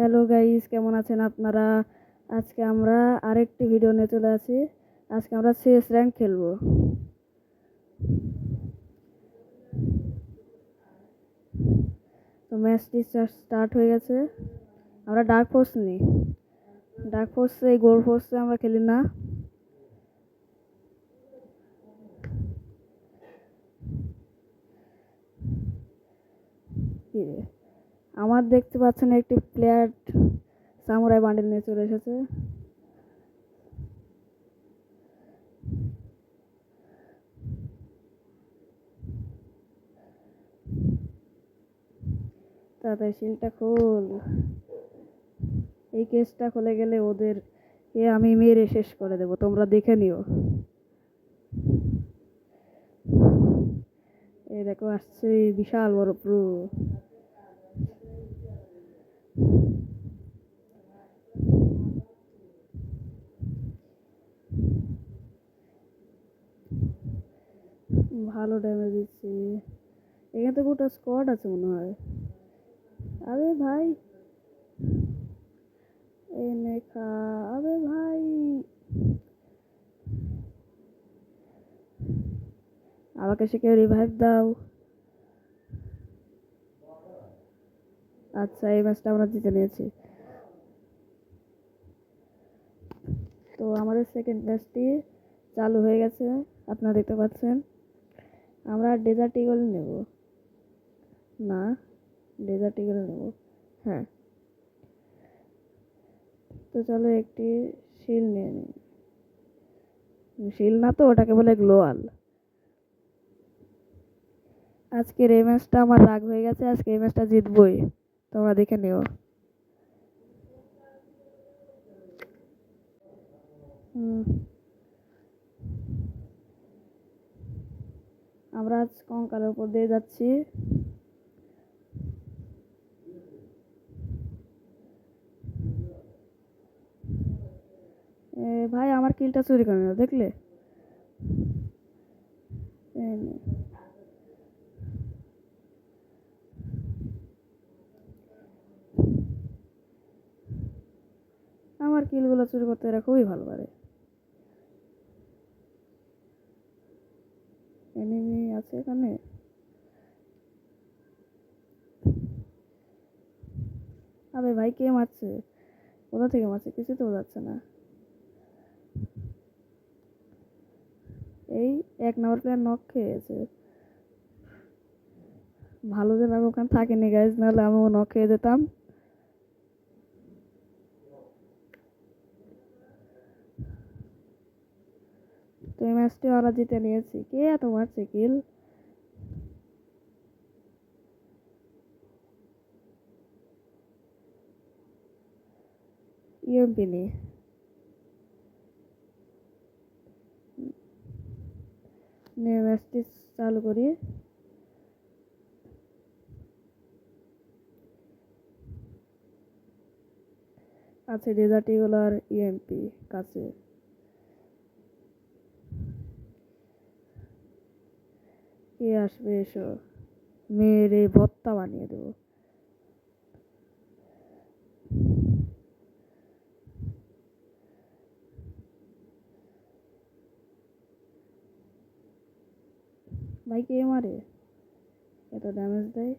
Hello guys, কেমন আছেন আপনারা? আজকে আমরা আরেকটি ভিডিও নিয়ে চলে আসি। আজকে আমরা সিএস র্যাঙ্ক খেলবো। তো ম্যাচটি স্টার্ট হয়ে গেছে। আমরা ডার্ক ফোর্স নিই। ডার্ক ফোর্সে এই গোল্ড ফোর্সে আমরা খেলি না। আমার দেখতে পাচ্ছেন একটি প্লেয়ার সামুরাই বান্ডেল নিয়ে চলে এসেছে। তাড়াতাড়ি শিলটা খোল। এই কেসটা খুলে গেলে ওদের আমি মেরে শেষ করে দেবো, তোমরা দেখে নিও। এই দেখো আসছে বিশাল বড় প্রো। ভালো ড্যামেজ দিচ্ছে। এখানে তো গোটা স্কোয়াড আছে মনে হয়। আরে ভাই এনে খা। আরে ভাই আমাকে সে কেউ রিভাইভ দাও। আচ্ছা, এই ম্যাচটা আমরা জিতে নিয়েছি। তো আমাদের সেকেন্ড ম্যাচটি চালু হয়ে গেছে, আপনারা দেখতে পাচ্ছেন। আমরা ডেজার্ট ইগল নেব না, ডেজার্ট ইগল নেব। হ্যাঁ, তো চলো একটি শিল নিয়ে নিই। শিল না তো, ওটাকে বলে গ্লোয়াল। আজকের এই ম্যাচটা আমার রাগ হয়ে গেছে, আজকে এই ম্যাচটা জিতবই, তোমরা দেখে নিও। আমরা আজ কঙ্কালের উপর দিয়ে যাচ্ছি। ভাই আমার কিলটা চুরি করে না, দেখলে? আমার কিলগুলো চুরি করতে এরা খুবই ভালো পারে। এনিমি আছে এখানে। আবে ভাই কে মারছে? কোথা থেকে মারছে কিছু তো বোঝাচ্ছে না। এই এক নম্বর প্লেয়ার নক খেয়েছে। ভালো যে আমি ওখানে থাকিনি গাইজ, নাহলে আমিও নক খেয়ে যেতাম। তো এই ম্যাচটি ওরা জিতে নিয়েছি। কে এত মারছে কিল? ইএমপি নিয়ে ম্যাচটি চালু করি। আছে ডেজার্ট ইগল আর ইএমপি কাছে। কে আসবে এসো, মেরে ভত্তা বানিয়ে দেবো। ভাই কে মারে, এত ড্যামেজ দেয়?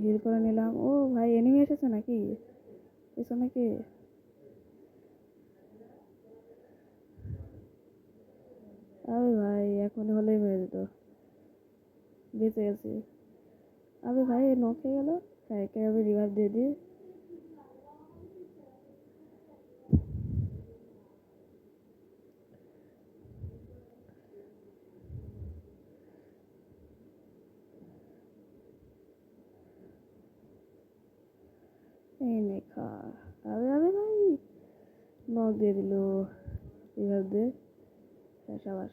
হিল করে নিলাম। ও ভাই এনিমি এসেছে নাকি পেছনে? কে? আরে ভাই এখন হলেই মেরে দিত, বেঁচে গেছি। আরে ভাই নক হয়ে গেল। হ্যাঁ, একে আমি রিভাইভ দিয়ে দিই। এই নে খা। আরে আরে ভাই নক দিয়ে দিল, রিভাইভ দে। হ্যাঁ সাবাস।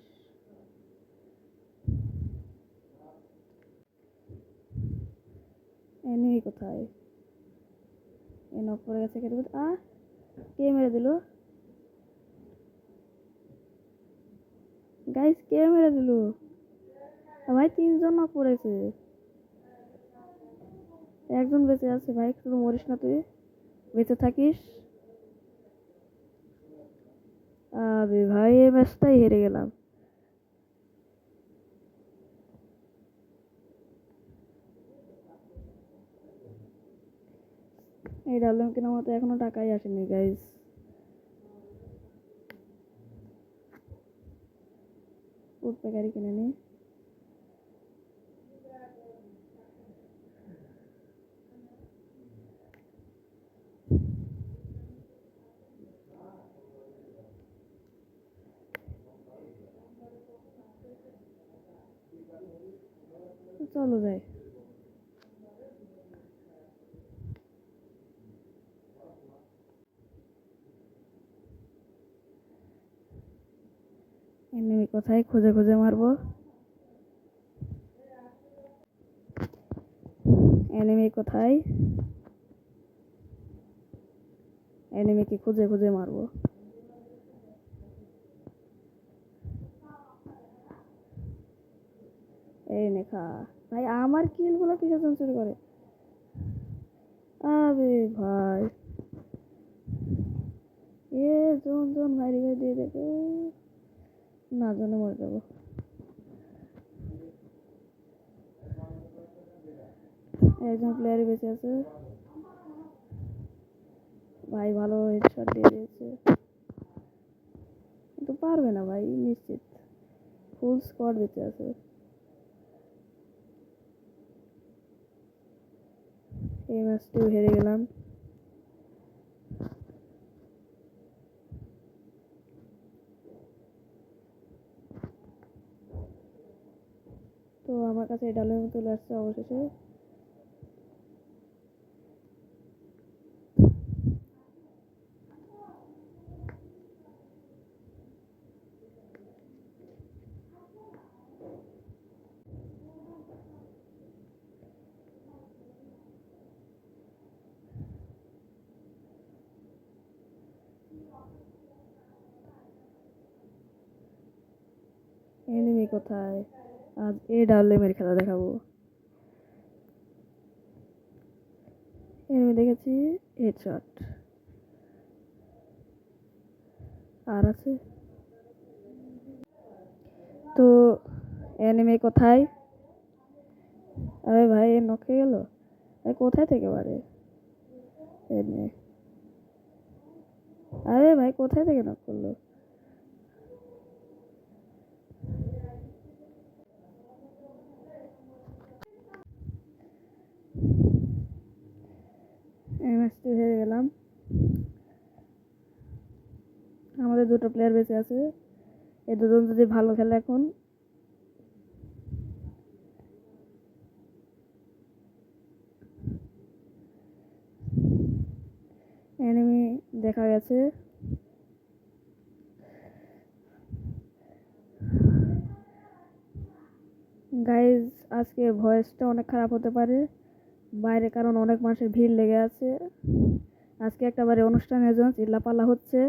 এনিমি কোথায়? এই নক পড়ে গেছে কেটে। কে মেরে দিল গাইস? কে মেরে দিল? ভাই 3 জন নক পড়েছে, একজন বেঁচে আছে ভাই, একটু মরিস না তুই, বেঁচে থাকিস। আবে ভাই এই ম্যাচটাই হেরে গেলাম। এই ডাবলুএম কেনার মতো এখনো টাকাই আসেনি গাইজ। উঠবে গাড়ি কিনে নি। চলো যাই। এনিমি কোথায় খুঁজে খুঁজে মারবো, এনিমি কোথায়, এনিমিকে খুঁজে খুঁজে মারবো। এই নেখা ভাই, আমার কিল গুলো কিসে সেঞ্চুরি করে। আবে ভাই এ জন জন ভাই রিভাইভ দিয়ে দেখে না, জনে মরে যাবো। একজন প্লেয়ার বেঁচে আছে ভাই, ভালো হেডশট দিয়ে দিয়েছে, কিন্তু পারবে না ভাই নিশ্চিত, ফুল স্কোয়াড বেঁচে আছে। এই ম্যাচটিও হেরে গেলাম। তো আমার কাছে এটা চলে আসছে অবশেষে। এনিমি কোথায়, আজ এ ডাবলুএম এর খেলা দেখাবো। এনিমি দেখেছি, হেডশট। আর আছে তো, এনিমি কোথায়, আরে ভাই এ নকে গেল, কোথায় থেকে পারে এনিমি, আরে ভাই কোথায় থেকে নক করলো। এই ম্যাচটি হেরে গেলাম। আমাদের দুটো প্লেয়ার বেঁচে আছে, এই দুজন যদি ভালো খেলে এখন। এনিমি দেখা গেছে, গাইজ আজকে ভয়েসটা অনেক খারাপ হতে পারে বাইরে, কারণ অনেক মানুষের ভিড় লেগে আছে। আজকে একেবারে অনুষ্ঠানের জন্য চিল্লাপাল্লা হচ্ছে।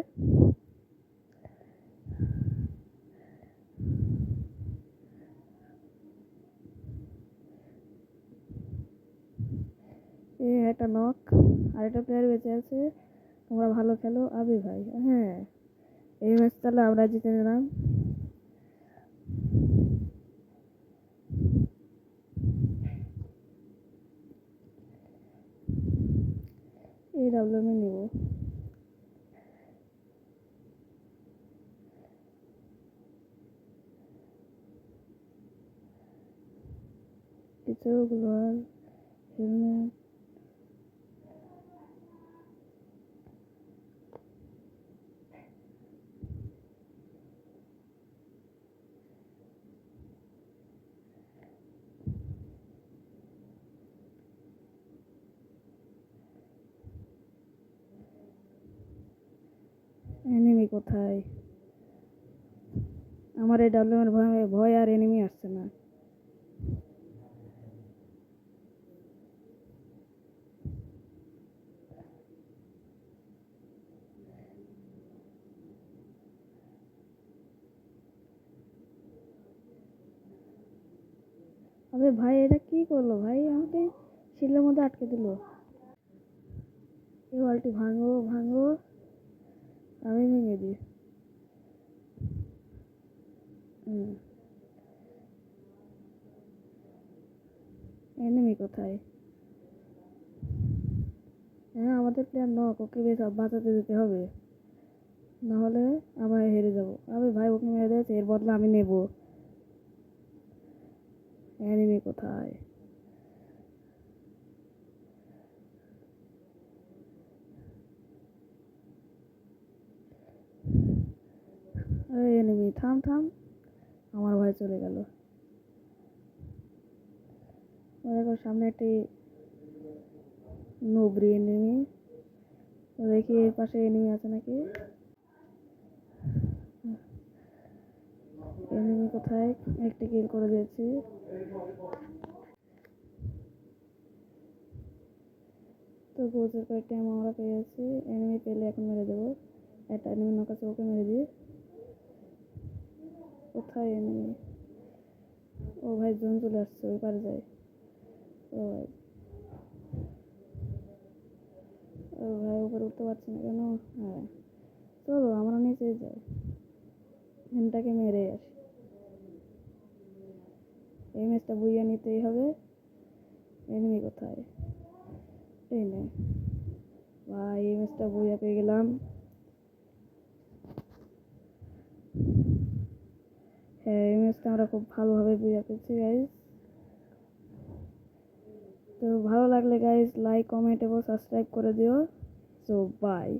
একটা নক, আরেকটা প্লেয়ার বেঁচে আছে। তোমরা ভালো খেলো আবি ভাই। হ্যাঁ, এই ম্যাচ তাহলে আমরা জিতে নিলাম। এই ডাবলুএম নিব। কিছু গ্লোয়াল হেলমেট, এনিমি কোথায়, আমার এই ডাবলুএম এর ভয় আর এনিমি আসছে না। আরে ভাই এটা কি করলো ভাই, আমাকে শিলের মধ্যে আটকে দিল। এই ওয়ালটি ভাঙো ভাঙো, আমি ভেঙে দিই। এনিমি কোথায়? হ্যাঁ আমাদের প্লেয়ার নক, ওকে বেশ বাঁচাতে যেতে হবে, নাহলে আমরা হেরে যাবো। আরে ভাই ওকে মেরে দিয়েছে, এর বদলা আমি নেব। এনিমি কোথায়? আরে এনিমি থাম থাম, আমার ভাই চলে গেল। দেখো সামনে একটি নোবরি এনিমি, দেখি এর পাশে এনিমি আছে নাকি। এনিমি কোথায়? একটা কিল করে দিয়েছি। তো গোজের কয়েকটা আমরা পেয়েছি, এনিমি পেলে এখন মেরে দেবো। একটা এনিমি নক আছে, ওকে মেরে দিই। কোথায় এনিমি? ও ভাই জোন চলে আসছে, ওই পারে যাই। ও ভাই, ও ভাই উপরে উঠতে পারছি না কেন? হ্যাঁ চলো আমরা নিচেই যাই, এনটাকে মেরে আসি। এই ম্যাচটা বুইয়া নিতেই হবে। এনিমি কোথায়? এই নে ভাই, এই ম্যাচটা বুইয়া পেয়ে গেলাম। হ্যাঁ এই ম্যাচটা আমরা খুব ভালোভাবে বুইয়া পেয়েছি গাইজ। তো ভালো লাগলে গাইজ লাইক কমেন্ট এবং সাবস্ক্রাইব করে দিও। So by.